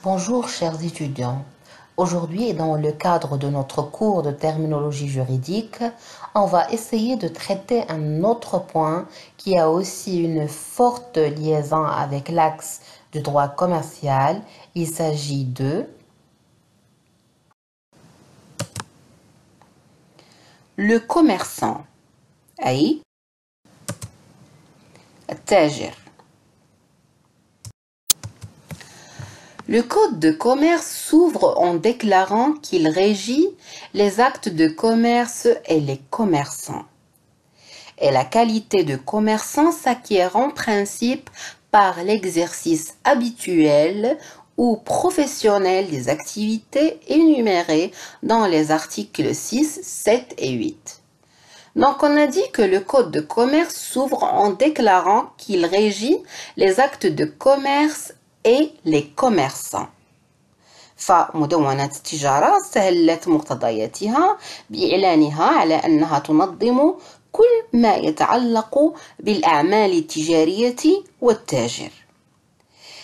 Bonjour chers étudiants. Aujourd'hui, dans le cadre de notre cours de terminologie juridique, on va essayer de traiter un autre point qui a aussi une forte liaison avec l'axe du droit commercial. Il s'agit de le commerçant, أي التاجر. Le code de commerce s'ouvre en déclarant qu'il régit les actes de commerce et les commerçants. Et la qualité de commerçant s'acquiert en principe par l'exercice habituel ou professionnel des activités énumérées dans les articles 6, 7 et 8. Donc on a dit que le code de commerce s'ouvre en déclarant qu'il régit les actes de commerce et les commerçants. فمدونة التجارة استهلت مقتضياتها بإعلانها على أنها تنظم كل ما يتعلق بالأعمال التجارية والتاجر.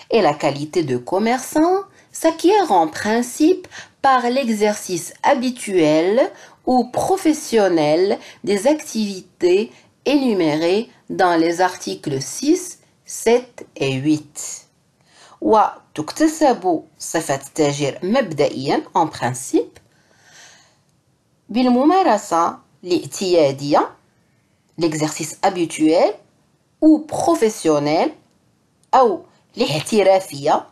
Et la qualité de commerçant s'acquiert en principe par l'exercice habituel ou professionnel des activités énumérées dans les articles 6, 7 et 8. وتكتسب صفة التاجر مبدئيا en principe بالممارسة الاعتيادية l'exercice habituel ou professionnel أو الاحترافية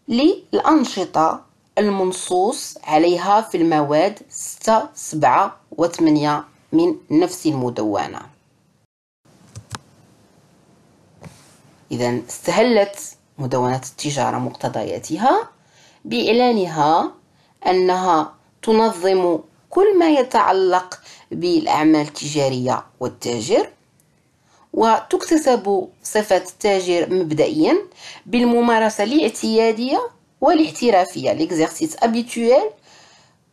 للأنشطة المنصوص عليها في المواد 6, 7 و 8 من نفس المدونة. إذن استهلت مدونة التجارة مقتضياتها بإعلانها أنها تنظم كل ما يتعلق بالأعمال التجارية والتاجر وتكتسب صفة التاجر مبدئيا بالممارسة الاعتيادية والاحترافية l'exercice habituel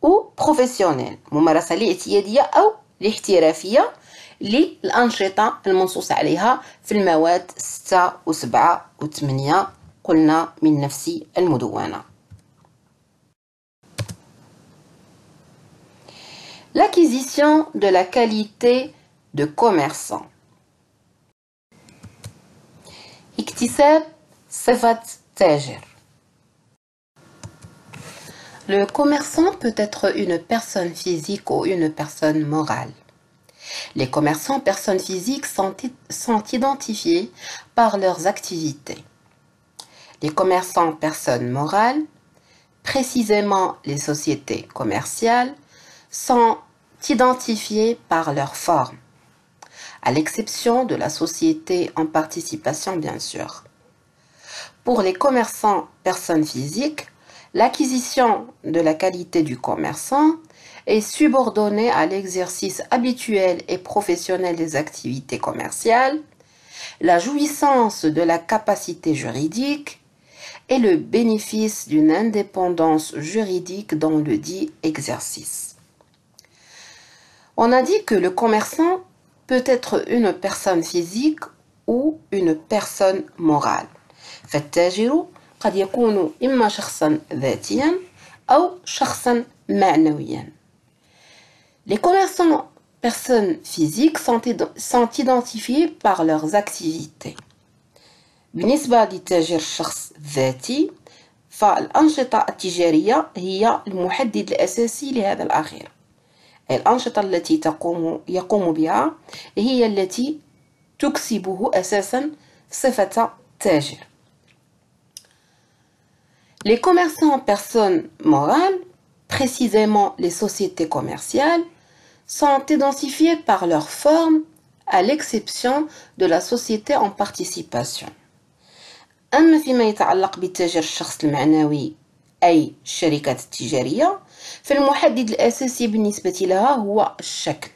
ou professionnel الممارسة الاعتيادية أو الاحترافية للأنشطة المنصوص عليها في المواد 6 و7 و8 قلنا من نفس المدونة. L'acquisition de la qualité de commerçant. اكتساب صفة تاجر. Le commerçant peut être une personne physique ou une personne morale. Les commerçants personnes physiques sont identifiés par leurs activités. Les commerçants personnes morales, précisément les sociétés commerciales, sont identifiés par leur forme, à l'exception de la société en participation bien sûr. Pour les commerçants personnes physiques, l'acquisition de la qualité du commerçant est subordonnée à l'exercice habituel et professionnel des activités commerciales, la jouissance de la capacité juridique et le bénéfice d'une indépendance juridique dans le dit exercice. On a dit que le commerçant peut être une personne physique ou une personne morale. فالتاجر قد يكون إما شخصا ذاتيا أو شخصا معنويا. Les commerçants personnes physiques sont identifiés par leurs activités. بالنسبة للتاجر الشخص الذاتي فالأنشطة التجارية هي المحدد الأساسي لهذا الأخير. الأنشطة التي يقوم بها هي التي تكسبه أساسا صفة تاجر. Les commerçants personnes morales, précisément les sociétés commerciales, sont identifiés par leur forme à l'exception de la société en participation. أما فيما يتعلق بالتاجر الشخص المعنوي أي الشركات التجارية فالمحدد الأساسي بالنسبة لها هو الشكل.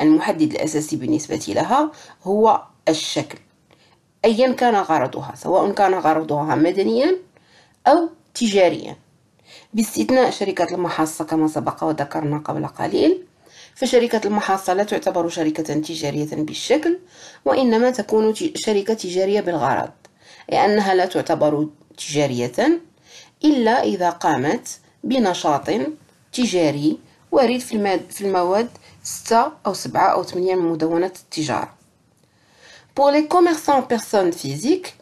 المحدد الأساسي بالنسبة لها هو الشكل أيا كان غرضها سواء كان غرضها مدنيا أو تجاريا باستثناء شركة المحاصة كما سبق وذكرنا قبل قليل. فشركة المحاصة لا تعتبر شركة تجارية بالشكل وإنما تكون شركة تجارية بالغرض لأنها لا تعتبر تجارية إلا إذا قامت بنشاط تجاري وارد في المواد 6 أو 7 أو 8 من مدونة التجارة. Pour les commerçants personnes physiques,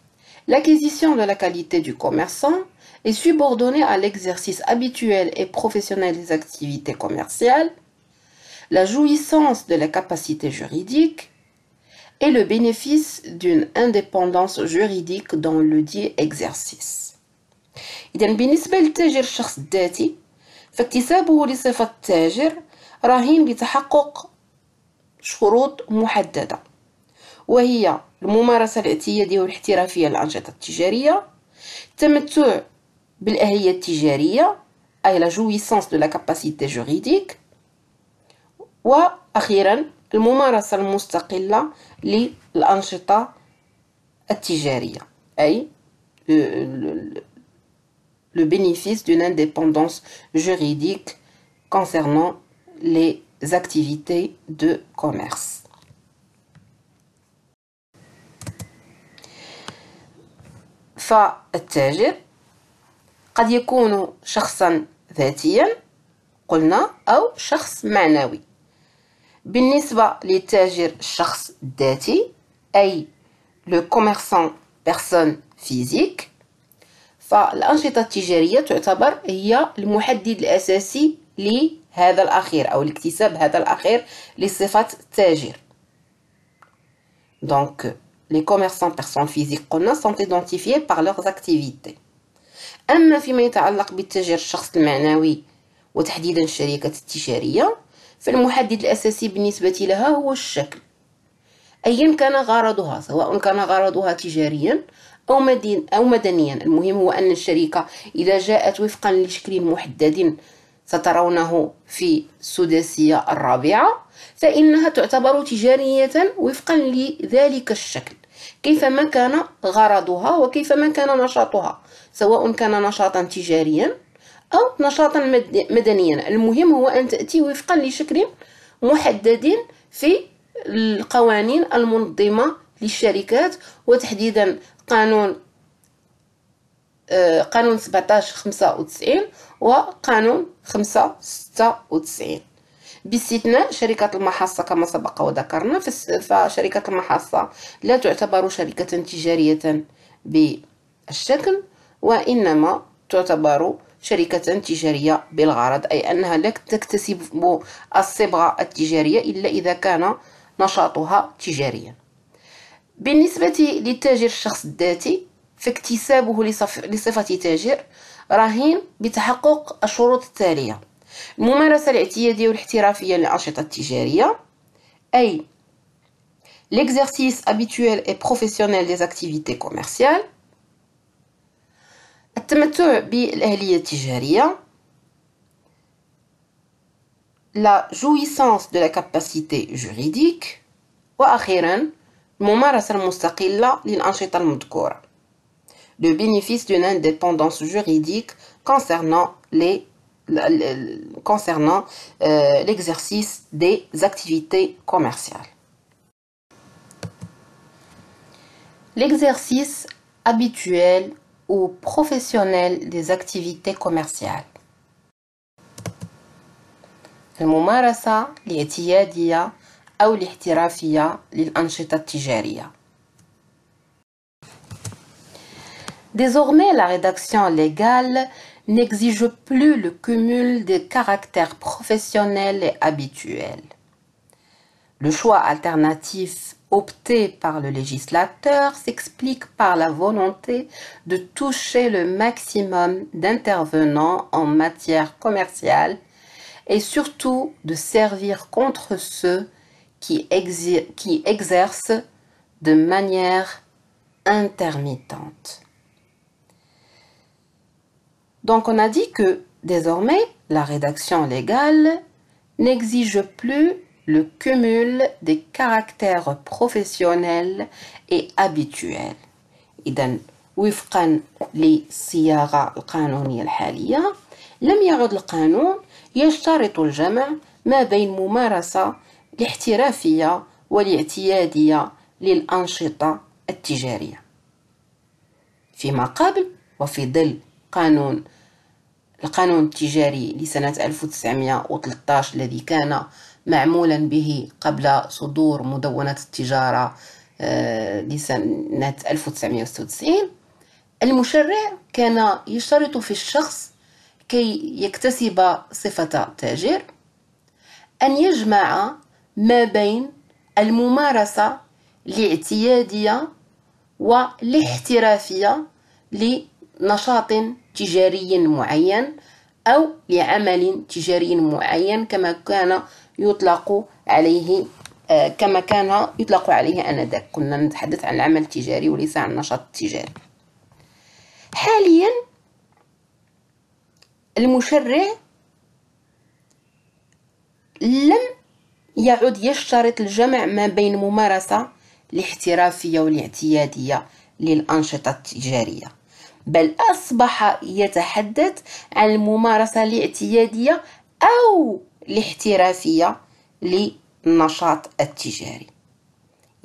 l'acquisition de la qualité du commerçant est subordonnée à l'exercice habituel et professionnel des activités commerciales, la jouissance de la capacité juridique et le bénéfice d'une indépendance juridique dans le dit exercice. إذن بالنسبة للتاجر الشخص الذاتي فاكتسابه لصفة التاجر رهين بتحقق شروط محددة، وهي الممارسة الاعتيادية والاحترافية للأنشطة التجارية، التمتع بالأهلية التجارية أي la jouissance de la capacité juridique، وأخيرا الممارسة المستقلة للأنشطة التجارية أي le bénéfice d'une indépendance juridique concernant les activités de commerce. فالتاجر قد يكون شخصا ذاتيا قلنا أو شخص معنوي. بالنسبة للتاجر الشخص الذاتي أي le commerçant personne physique، فالأنشطة التجارية تعتبر هي المحدد الأساسي لهذا الأخير أو لاكتساب هذا الأخير لصفة التاجر. Donc, les commerçants personnes physiques قلنا sont identifiés par leurs activités. أما فيما يتعلق بالتاجر الشخص المعنوي وتحديدا الشركة التجارية فالمحدد الأساسي بالنسبة لها هو الشكل، أيا كان غرضها، سواء كان غرضها تجاريا أو مدنيا. المهم هو أن الشركة إذا جاءت وفقا لشكل محدد سترونه في السداسية الرابعة فإنها تعتبر تجارية وفقا لذلك الشكل كيفما كان غرضها وكيفما كان نشاطها، سواء كان نشاطا تجاريا أو نشاطا مدنيا. المهم هو أن تأتي وفقا لشكل محدد في القوانين المنظمة للشركات، وتحديدا قانون 1795 وقانون 596 باستثناء شركة المحصة كما سبق وذكرنا. فشركة المحصة لا تعتبر شركة تجارية بالشكل وإنما تعتبر شركة تجارية بالغرض، أي أنها لا تكتسب الصبغة التجارية إلا إذا كان نشاطها تجاريا. بالنسبة للتاجر الشخص الذاتي فاكتسابه لصفة تاجر رهين بتحقق الشروط التالية: الممارسة الاعتيادية والاحترافية للأنشطة التجارية أي l'exercice habituel et professionnel des activités commerciales، التمتع بالأهلية التجارية، la jouissance de la capacité juridique، وأخيرا الممارسة المستقلة للأنشطة المذكورة، le bénéfice d'une indépendance juridique concernant l'exercice des activités commerciales. L'exercice habituel ou professionnel des activités commerciales. الممارسة الاعتيادية أو الاحترافية للأنشطة التجارية. Désormais, la rédaction légale n'exige plus le cumul des caractères professionnels et habituels. Le choix alternatif opté par le législateur s'explique par la volonté de toucher le maximum d'intervenants en matière commerciale et surtout de servir contre ceux qui exercent de manière intermittente. Donc on a dit que désormais la rédaction légale n'exige plus le cumul des caractères professionnels et habituels. إذن وفقا للصياغة القانونية الحالية لم يعد القانون يشترط الجمع ما بين الممارسة الاحترافية والاعتيادية للأنشطة التجارية. فيما قبل وفي ظل القانون التجاري لسنة 1913 الذي كان معمولا به قبل صدور مدونة التجارة لسنة 1996، المشرع كان يشترط في الشخص كي يكتسب صفة تاجر أن يجمع ما بين الممارسة الاعتيادية والاحترافية لنشاط تجاري معين أو لعمل تجاري معين كما كان يطلق عليه آنذاك. كنا نتحدث عن العمل التجاري وليس عن النشاط التجاري. حاليا المشرع لم يعد يشترط الجمع ما بين الممارسة الاحترافية والاعتيادية للأنشطة التجارية، بل أصبح يتحدث عن الممارسة الاعتيادية أو الاحترافية للنشاط التجاري.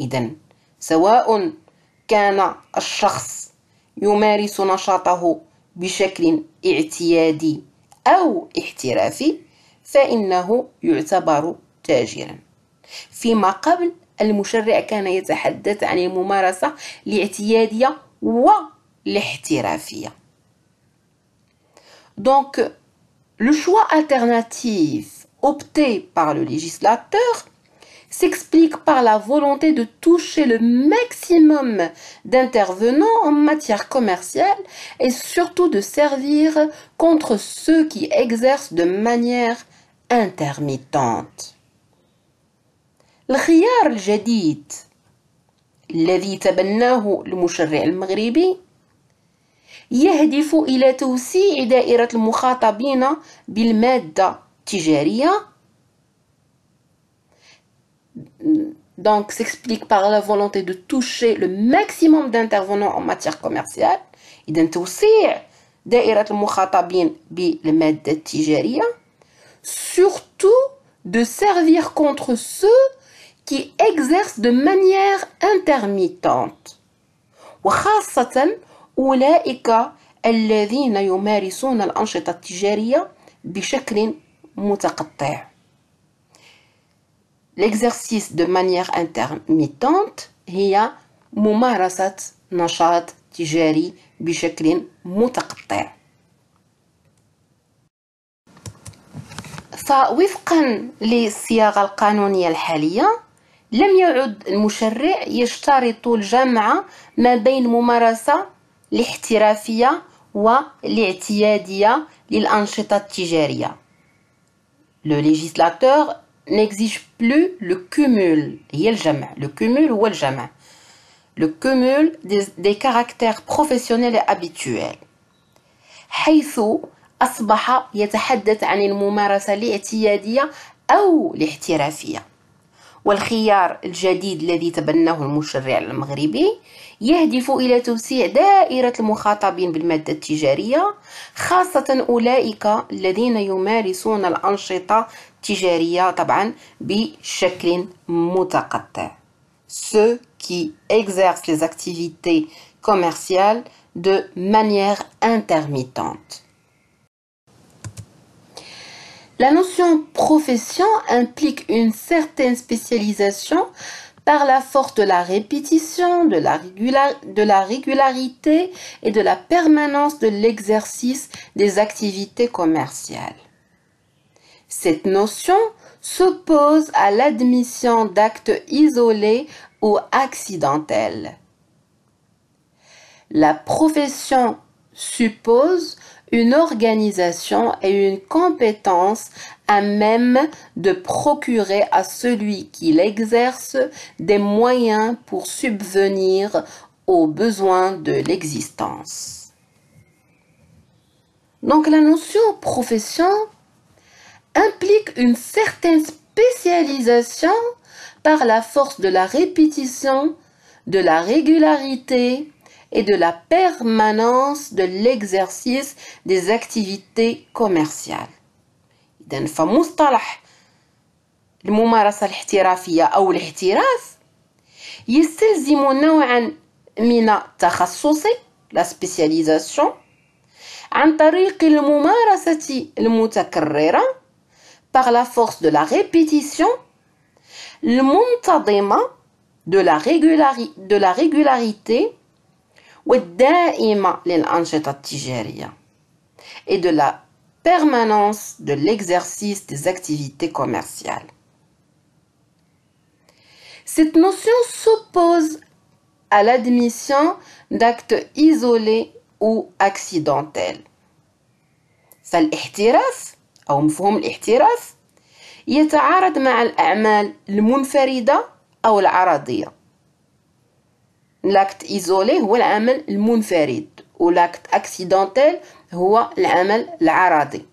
إذن سواء كان الشخص يمارس نشاطه بشكل اعتيادي أو احترافي فإنه يعتبر تاجرا، فيما قبل المشرع كان يتحدث عن الممارسة الاعتيادية والاحترافية. Donc, le choix alternatif opté par le législateur s'explique par la volonté de toucher le maximum d'intervenants en matière commerciale et surtout de servir contre ceux qui exercent de manière intermittente. الخيار الجديد الذي تبناه المشرع المغربي يهدف إلى توسيع دائرة المخاطبين بالمادة التجارية. Donc, s'explique par la volonté de toucher le maximum d'intervenants en matière commerciale. إذن توسيع دائرة المخاطبين بالمادة التجارية. Surtout de servir contre ceux qui exercent de manière intermittente. وخاصة أولئك الذين يمارسون الأنشطة التجارية بشكل متقطع. L'exercice de manière intermittente هي ممارسة نشاط تجاري بشكل متقطع. فوفقا للصياغة القانونية الحالية لم يعد المشرع يشترط الجمع ما بين الممارسة الاحترافية والاعتيادية للأنشطة التجارية. Le législateur n'exige plus le cumul, هي الجمع. Le cumul هو الجمع. Le cumul des caractères professionnels et habituels. حيث أصبح يتحدث عن الممارسة الاعتيادية أو الاحترافية. والخيار الجديد الذي تبناه المشرع المغربي يهدف إلى توسيع دائرة المخاطبين بالمادة التجارية، خاصة أولئك الذين يمارسون الأنشطة التجارية طبعا بشكل متقطع. Ceux qui exercent les activités commerciales de manière intermittente. La notion profession implique une certaine spécialisation par la force de la répétition, de la régularité et de la permanence de l'exercice des activités commerciales. Cette notion s'oppose à l'admission d'actes isolés ou accidentels. La profession suppose une organisation et une compétence à même de procurer à celui qui l'exerce des moyens pour subvenir aux besoins de l'existence. Donc la notion profession implique une certaine spécialisation par la force de la répétition, de la régularité et de la permanence de l'exercice des activités commerciales. إذن فمصطلح الممارسة الاحترافية أو الاحتراف يستلزم نوعا من التخصص la spécialisation عن طريق الممارسة المتكررة par la force de la répétition المنتظمة de la régularité والدائمة للأنشطة التجارية et de la permanence de l'exercice des activités commerciales. Cette notion s'oppose à l'admission d'actes isolés ou accidentels. فالاحتراف أو مفهوم الاحتراف يتعارض مع الأعمال المنفردة أو العرضية. L'acte isolé هو العمل المنفرد و l'acte accidentel هو العمل العرضي.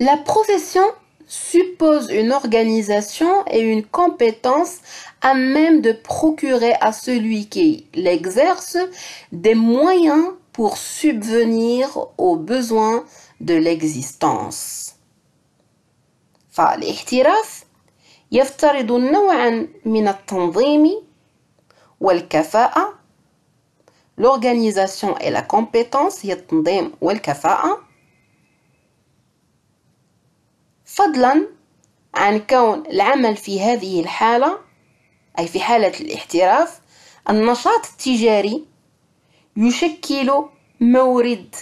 La profession suppose une organisation et une compétence à même de procurer à celui qui l'exerce des moyens pour subvenir aux besoins de l'existence. فالاحتراف يفترض نوعا من التنظيم والكفاءة. L'organisation et la compétence هي التنظيم والكفاءة. فضلا عن كون العمل في هذه الحالة أي في حالة الاحتراف النشاط التجاري يشكل مورد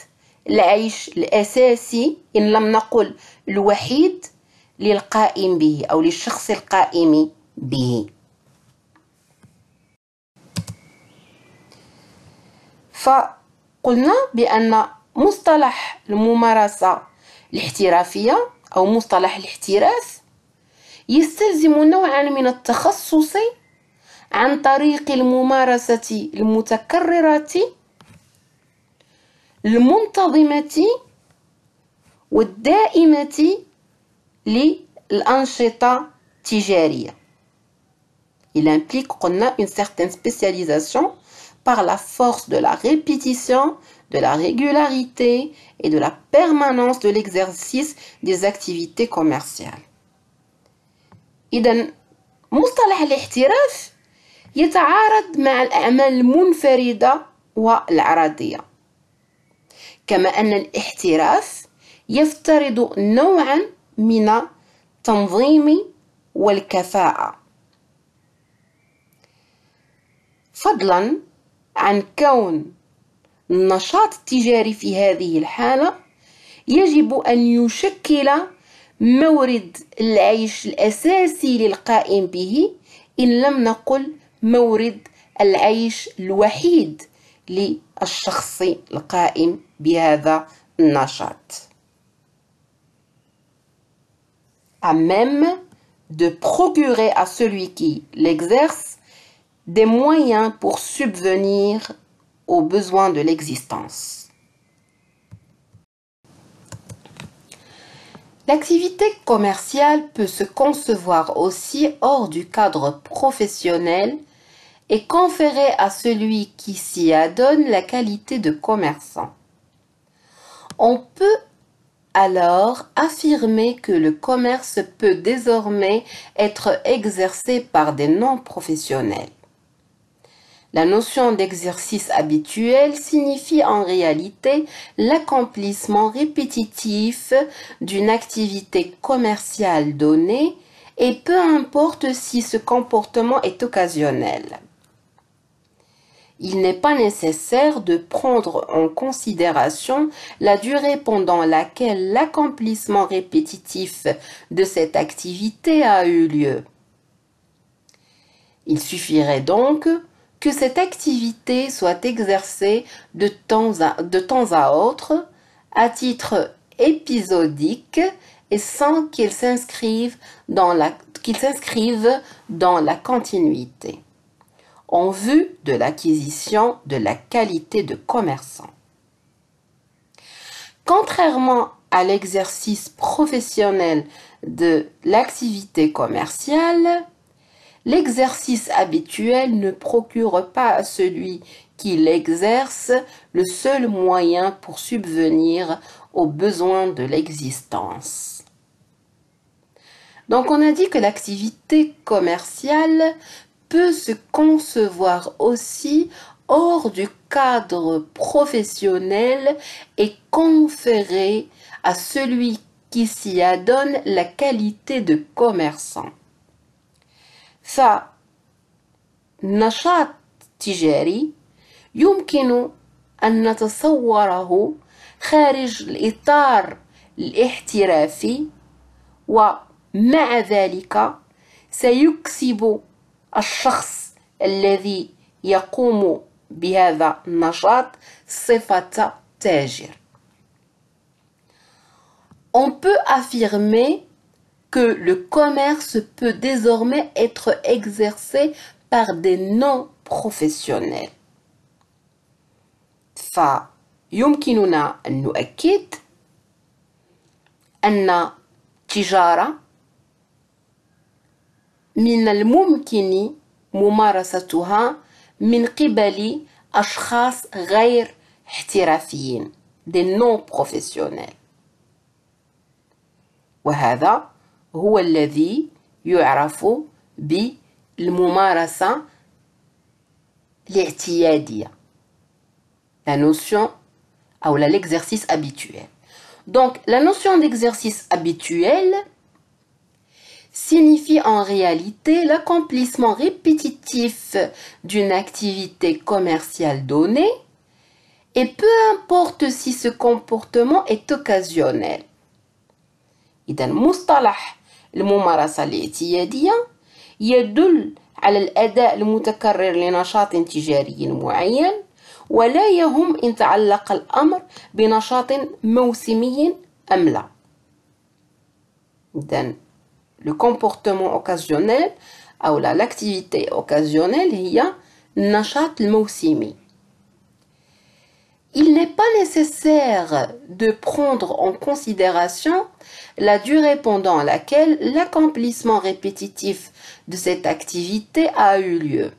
العيش الأساسي إن لم نقل الوحيد للقائم به أو للشخص القائم به. فقلنا بأن مصطلح الممارسة الاحترافية أو مصطلح الاحتراف يستلزم نوعا من التخصص عن طريق الممارسة المتكررة المنتظمة والدائمة للأنشطة التجارية. Il implique une certaine spécialisation par la force de la répétition, de la régularité et de la permanence de l'exercice des activités commerciales. إذن مصطلح الاحتراف يتعارض مع الأعمال المنفردة والعرضية، كما أن الاحتراف يفترض نوعا من التنظيم والكفاءة، فضلا عن كون النشاط التجاري في هذه الحالة يجب أن يشكل مورد العيش الأساسي للقائم به إن لم نقل مورد العيش الوحيد للشخص القائم بهذا النشاط. À même de procurer à celui qui l'exerce des moyens pour subvenir aux besoins de l'existence. L'activité commerciale peut se concevoir aussi hors du cadre professionnel et conférer à celui qui s'y adonne la qualité de commerçant. On peut alors affirmer que le commerce peut désormais être exercé par des non-professionnels. La notion d'exercice habituel signifie en réalité l'accomplissement répétitif d'une activité commerciale donnée et peu importe si ce comportement est occasionnel. Il n'est pas nécessaire de prendre en considération la durée pendant laquelle l'accomplissement répétitif de cette activité a eu lieu. Il suffirait donc que cette activité soit exercée de temps à autre, à titre épisodique et sans qu'il s'inscrive dans la continuité, en vue de l'acquisition de la qualité de commerçant. Contrairement à l'exercice professionnel de l'activité commerciale, l'exercice habituel ne procure pas à celui qui l'exerce le seul moyen pour subvenir aux besoins de l'existence. Donc on a dit que l'activité commerciale peut se concevoir aussi hors du cadre professionnel et conférer à celui qui s'y adonne la qualité de commerçant. فنشاط تجاري يمكن أن نتصوره خارج الإطار الاحترافي، ومع ذلك سيكسب الشخص الذي يقوم بهذا النشاط صفة تاجر. On peut affirmer que le commerce peut désormais être exercé par des non-professionnels. فيمكننا أن نؤكد أن التجارة من الممكن ممارستها من قبل أشخاص غير احترافيين des non-professionnels. وهذا هو الذي يعرف بالممارسة الاعتيادية. La notion ou l'exercice habituel. Donc, la notion d'exercice habituel signifie en réalité l'accomplissement répétitif d'une activité commerciale donnée, et peu importe si ce comportement est occasionnel. إذن مصطلح الممارسة الاعتيادية يدل على الأداء المتكرر لنشاط تجاري معين، ولا يهم إن تعلق الأمر بنشاط موسمي أم لا. إذن le comportement occasionnel أو l'activité occasionnelle هي النشاط الموسمي. Il n'est pas nécessaire de prendre en considération la durée pendant laquelle l'accomplissement répétitif de cette activité a eu lieu.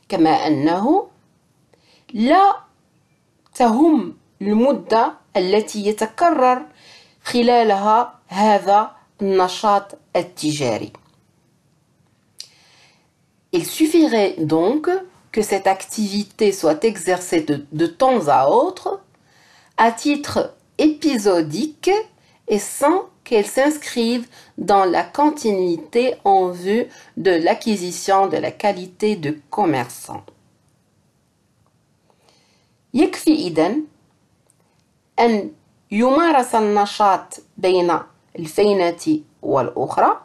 كما أنه لا تهم المدة التي يتكرر خلالها هذا النشاط التجاري. Il suffirait donc que cette activité soit exercée de temps à autre, à titre épisodique et sans qu'elle s'inscrive dans la continuité en vue de l'acquisition de la qualité de commerçant. يكفي إذن أن يمارس النشاط بين الفينة والأخرى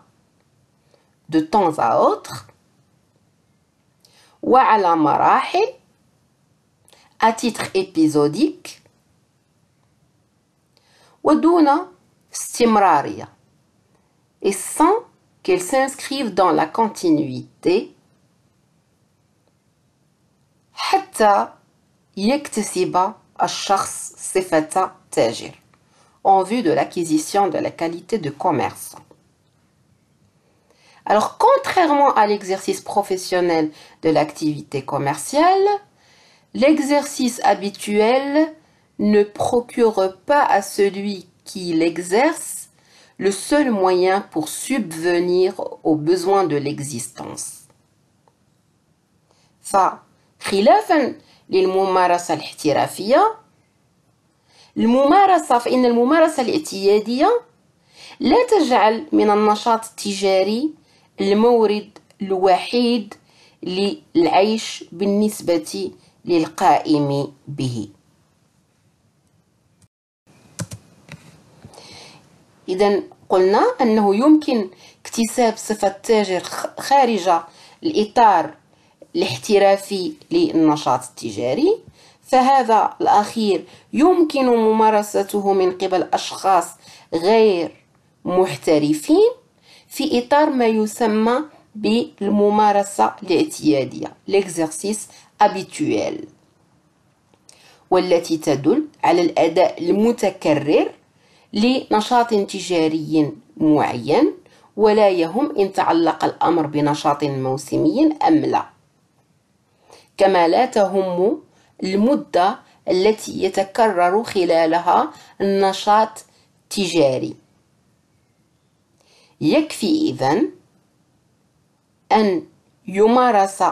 de temps à autre وعلى مراحل à titre épisodique ودون استمرارية et sans qu'elle s'inscrive dans la continuité حتى يكتسب الشخص صفة تاجر en vue de l'acquisition de la qualité de commerçant. Alors, contrairement à l'exercice professionnel de l'activité commerciale, l'exercice habituel ne procure pas à celui qui l'exerce le seul moyen pour subvenir aux besoins de l'existence. فخلافا للممارسة الاحترافية، فإن الممارسة الاعتيادية لا تجعل من النشاط التجاري المورد الوحيد للعيش بالنسبة للقائم به. إذن قلنا أنه يمكن اكتساب صفة تاجر خارج الإطار الاحترافي للنشاط التجاري، فهذا الأخير يمكن ممارسته من قبل أشخاص غير محترفين في إطار ما يسمى بالممارسة الاعتيادية l'exercice habituel، والتي تدل على الأداء المتكرر لنشاط تجاري معين، ولا يهم إن تعلق الأمر بنشاط موسمي أم لا، كما لا تهم المدة التي يتكرر خلالها النشاط التجاري. يكفي إذن أن يمارس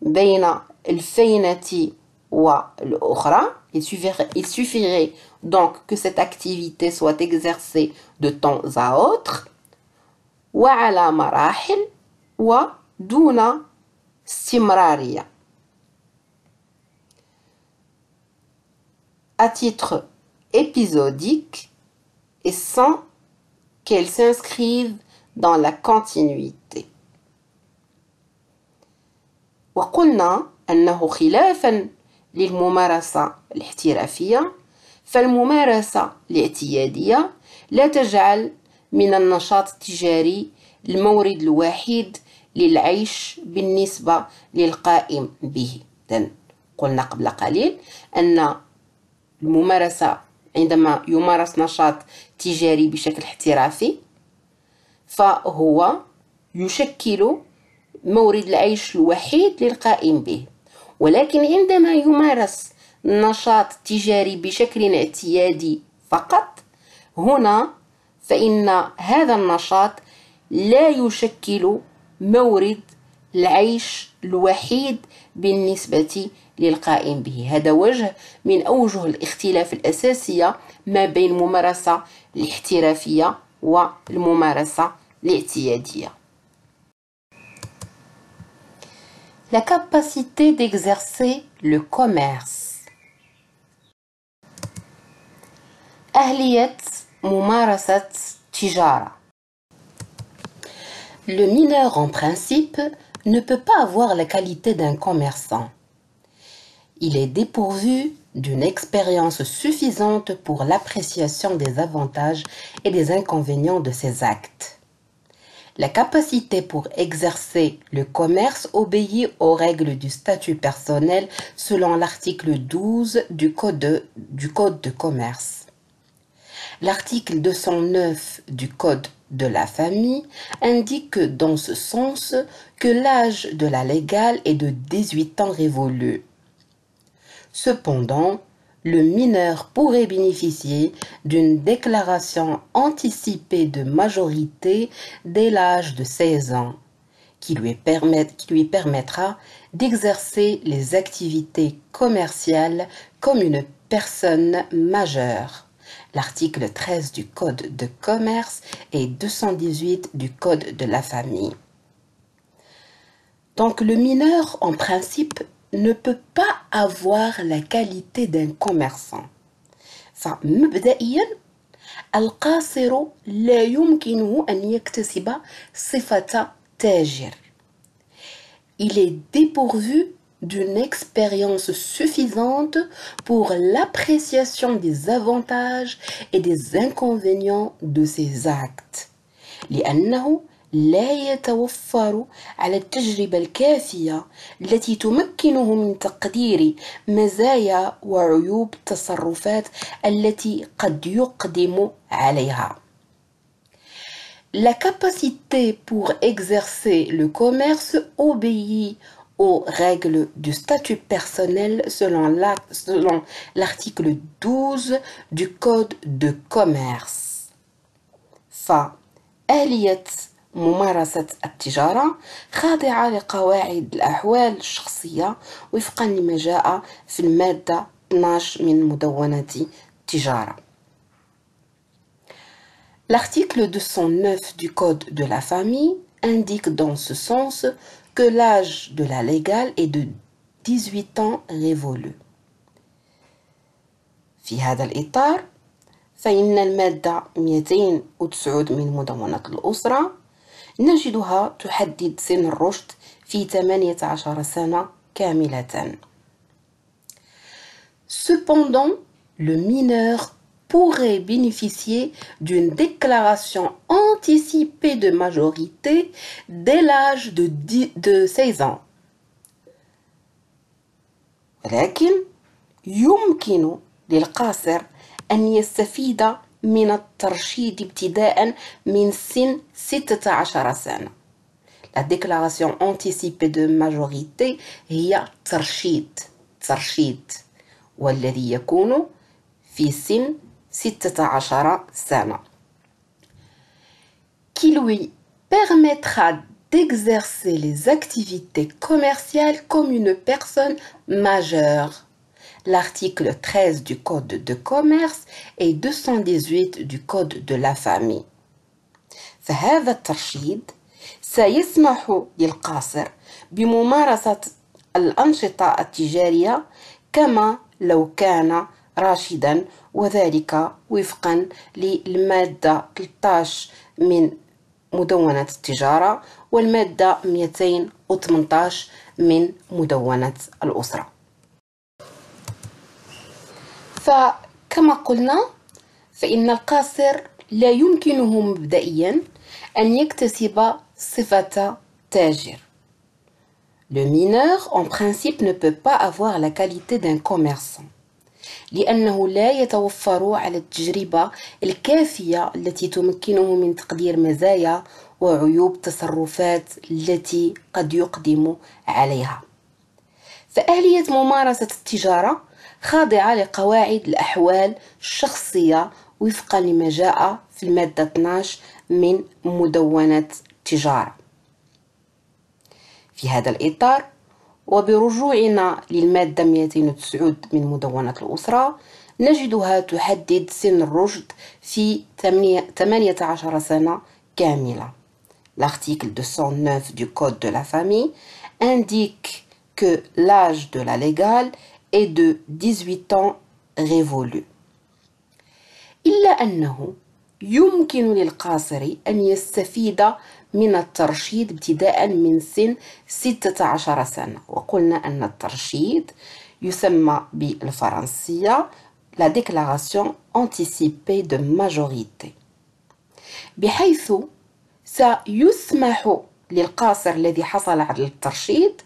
بين الفينة والأخرى. Il suffirait donc que cette activité soit exercée de temps à autre. وعلى مراحل ودون استمرارية. À titre épisodique et sans qu'elle s'inscrive dans la continuité. وقلنا أنه خلافاً للممارسة الاحترافية، فالممارسة الاعتيادية لا تجعل من النشاط التجاري المورد الوحيد للعيش بالنسبة للقائم به. قلنا قبل قليل أن الممارسة عندما يمارس نشاط تجاري بشكل احترافي فهو يشكل مورد العيش الوحيد للقائم به، ولكن عندما يمارس نشاط تجاري بشكل اعتيادي فقط هنا فإن هذا النشاط لا يشكل مورد العيش الوحيد بالنسبة للقائم به. هذا وجه من أوجه الاختلاف الأساسية ما بين الممارسة الاحترافية والممارسة الاعتيادية. La capacité d'exercer le commerce. أهلية ممارسة تجارة. Le mineur en principe ne peut pas avoir la qualité d'un commerçant. Il est dépourvu d'une expérience suffisante pour l'appréciation des avantages et des inconvénients de ses actes. La capacité pour exercer le commerce obéit aux règles du statut personnel selon l'article 12 du Code de commerce. L'article 209 du Code de la famille indique dans ce sens que l'âge de la légale est de 18 ans révolus. Cependant, le mineur pourrait bénéficier d'une déclaration anticipée de majorité dès l'âge de 16 ans, qui lui permettra d'exercer les activités commerciales comme une personne majeure. L'article 13 du Code de commerce et 218 du Code de la famille. Donc le mineur, en principe, ne peut pas avoir la qualité d'un commerçant. فمبدئيا القاصر لا يمكنه أن يكتسب صفة تاجر. Il est dépourvu d'une expérience suffisante pour l'appréciation des avantages et des inconvénients de ses actes. لأنه لا يتوفر على التجربة الكافية التي تمكنه من تقدير مزايا وعيوب التصرفات التي قد يقدم عليها. La capacité pour exercer le commerce obéit aux règles du statut personnel selon l'article 12 du Code de commerce. فآلية ممارسة التجارة خاضعة لقواعد الأحوال الشخصية وفقا لما جاء في المادة 12 من مدونة التجارة. L'article 209 du Code de la famille indique dans ce sens que l'âge de la légale est de 18 ans révolus. في هذا الإطار فإن المادة 209 من مدونة الأسرة نجدها تحدد سن الرشد في 18 سنة كاملة. Cependant, le mineur pourrait bénéficier d'une déclaration anticipée de majorité dès l'âge de 16 ans. ولكن يمكن للقاصر أن يستفيد من الترشيد ابتداء من سن 16 سنة. La déclaration anticipée de majorité هي ترشيد والذي يكون في سن 16 سنة qui lui permettra d'exercer les activités commerciales comme une personne majeure. L'article 13 du Code de commerce et 218 du Code de la famille. فهذا الترشيد سيسمح للقاصر بممارسة الأنشطة التجارية كما لو كان راشدا، وذلك وفقا للمادة 13 من مدونة التجارة والمادة 218 من مدونة الأسرة. فكما قلنا فإن القاصر لا يمكنه مبدئيا أن يكتسب صفة تاجر. Le mineur, en principe, ne peut pas avoir la qualité d'un commerçant لأنه لا يتوفر على التجربة الكافية التي تمكنه من تقدير مزايا وعيوب تصرفات التي قد يقدم عليها. فأهلية ممارسة التجارة خاضعة لقواعد الأحوال الشخصية وفقا لما جاء في المادة 12 من مدونة التجارة. في هذا الإطار وبرجوعنا للمادة 209 من مدونة الأسرة نجدها تحدد سن الرشد في 18 سنة كاملة. L'article 209 du Code de la famille indique que l'âge de la légale est de 18 ans révolus. إلا أنه يمكن للقاصر أن يستفيد من الترشيد ابتداء من سن 16 سنة، وقلنا أن الترشيد يسمى بالفرنسية la déclaration anticipée de majorité، بحيث سيسمح للقاصر الذي حصل على الترشيد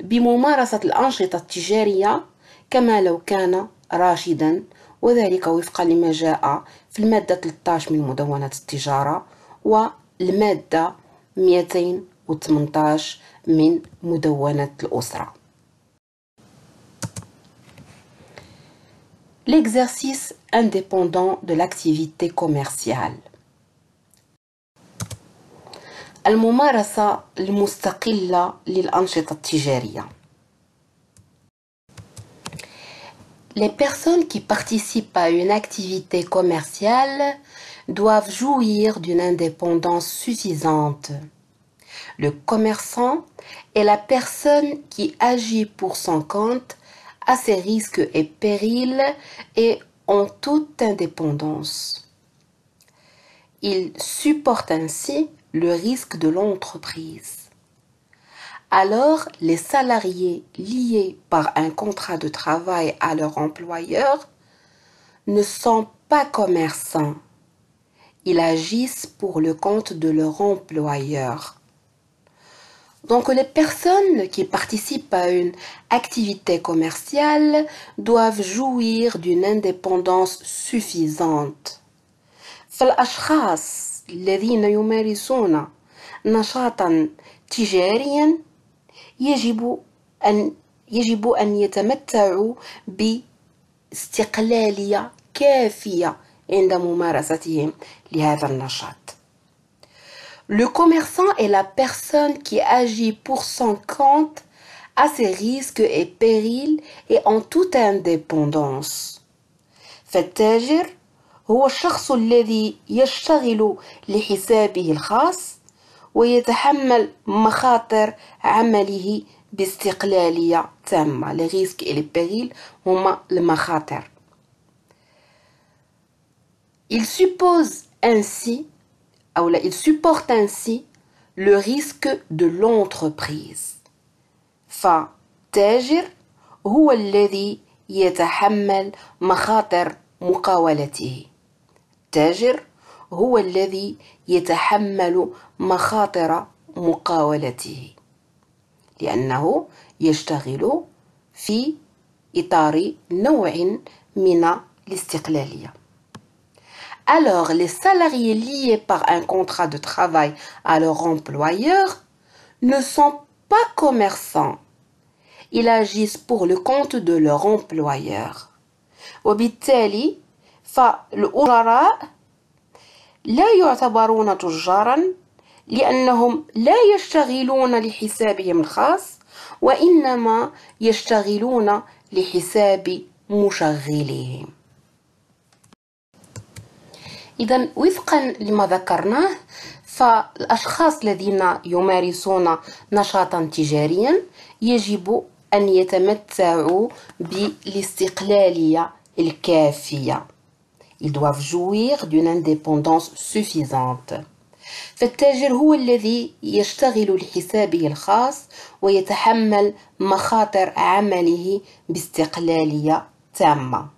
بممارسة الأنشطة التجارية كما لو كان راشدا، وذلك وفقا لما جاء في المادة 13 من مدونة التجارة والمادة 218 من مدونة الأسرة. L'exercice indépendant de l'activité commerciale. الممارسة المستقلة للأنشطة التجارية. Les personnes qui participent à une activité commerciale doivent jouir d'une indépendance suffisante. Le commerçant est la personne qui agit pour son compte à ses risques et périls et en toute indépendance. Il supporte ainsi le risque de l'entreprise. Alors, les salariés liés par un contrat de travail à leur employeur ne sont pas commerçants. Ils agissent pour le compte de leur employeur. Donc, les personnes qui participent à une activité commerciale doivent jouir d'une indépendance suffisante. فالأشخاص الذين يمارسون نشاطا تجاريا يجب أن يتمتعوا باستقلالية كافية عند ممارستهم لهذا النشاط. Le commerçant est la personne qui agit pour son compte à ses risques et périls et en toute indépendance. فالتاجر هو الشخص الذي يشتغل لحسابه الخاص ويتحمل مخاطر عمله باستقلالية تامة. Les risques et les périls هما المخاطر. Il supporte ainsi le risque de l'entreprise. فالتاجر هو الذي يتحمل مخاطر مقاولته. التاجر هو الذي يتحمل مخاطر مقاولته لأنه يشتغل في إطار نوع من الاستقلالية. Alors, les salariés liés par un contrat de travail à leur employeur ne sont pas commerçants. Ils agissent pour le compte de leur employeur. وبالتالي فالأجراء لا يعتبرون تجارا لأنهم لا يشتغلون لحسابهم الخاص وإنما يشتغلون لحساب مشغلهم. إذا وفقا لما ذكرناه، فالأشخاص الذين يمارسون نشاطا تجاريا يجب أن يتمتعوا بالاستقلالية الكافية. Ils doivent jouir d'une indépendance suffisante. فالتاجر هو الذي يشتغل لحسابه الخاص ويتحمل مخاطر عمله باستقلالية تامة.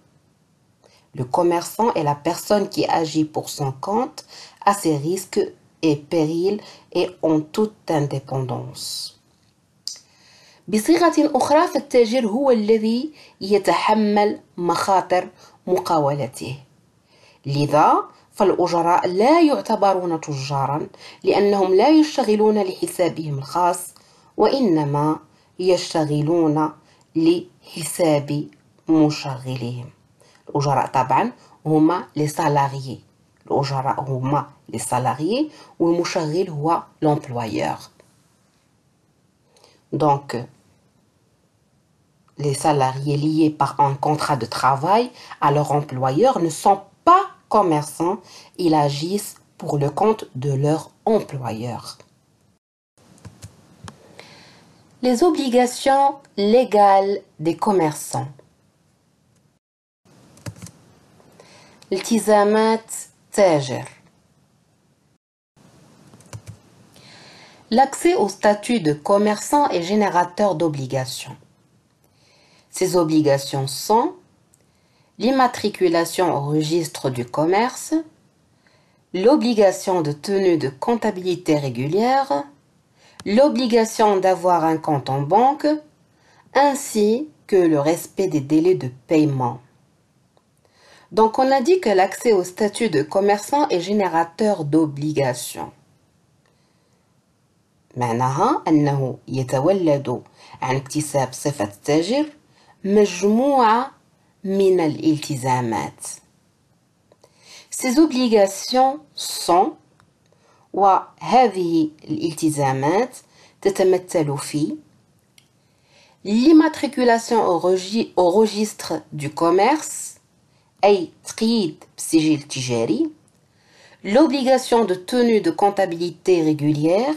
Le commerçant est la personne qui agit pour son compte à ses risques et périls et en toute indépendance. بصيغة أخرى، فالتاجر هو الذي يتحمل مخاطر مقاولته. لذا فالأجراء لا يعتبرون تجارا لأنهم لا يشتغلون لحسابهم الخاص وإنما يشتغلون لحساب مشغلهم. الأجراء طبعا هما les salariés. الأجراء هما les salariés والمشغل هو l'employeur. Donc, les salariés liés par un contrat de travail à leur employeur ne sont pas commerçants, ils agissent pour le compte de leur employeur. Les obligations légales des commerçants. التزامات تاجر. L'accès au statut de commerçant est générateur d'obligations. Ces obligations sont l'immatriculation au registre du commerce, l'obligation de tenue de comptabilité régulière, l'obligation d'avoir un compte en banque, ainsi que le respect des délais de paiement. Donc on a dit que l'accès au statut de commerçant est générateur d'obligations. معناها أنه يتولد عن اكتساب صفة التاجر مجموعة من الالتزامات. Ces obligations sont وهذه الالتزامات تتمثل في l'immatriculation au registre du commerce أي تقييد بسجل تجاري, l'obligation de tenue de comptabilité régulière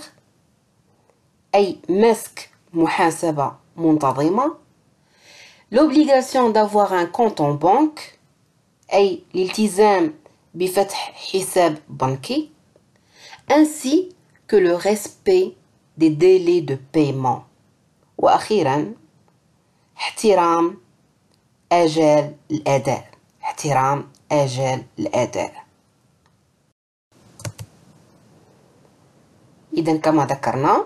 أي مسك محاسبة منتظمة, l'obligation d'avoir un compte en banque أي الالتزام بفتح حساب بنكي, ainsi que le respect des délais de paiement. وأخيرا احترام آجال الأداء. احترام آجال الأداء. إذن كما ذكرنا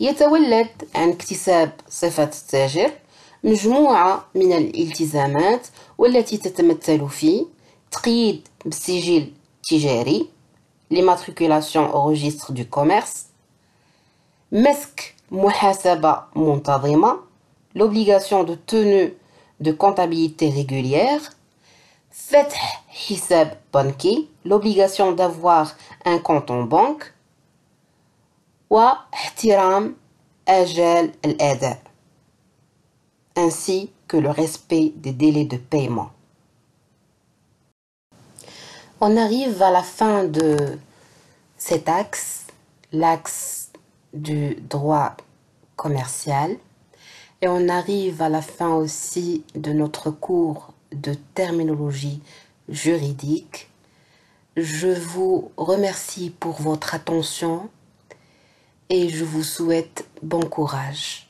يتولد عن اكتساب صفة التاجر مجموعة من الالتزامات والتي تتمثل في تقييد بالسجل التجاري l'immatriculation au registre du commerce, مسك محاسبة منتظمة l'obligation de tenue de comptabilité régulière, فتح حساب بنكي l'obligation d'avoir un compte en banque, واحترام آجال الأداء ainsi que le respect des délais de paiement. On arrive à la fin de cet axe, l'axe du droit commercial, et on arrive à la fin aussi de notre cours de terminologie juridique. Je vous remercie pour votre attention et je vous souhaite bon courage.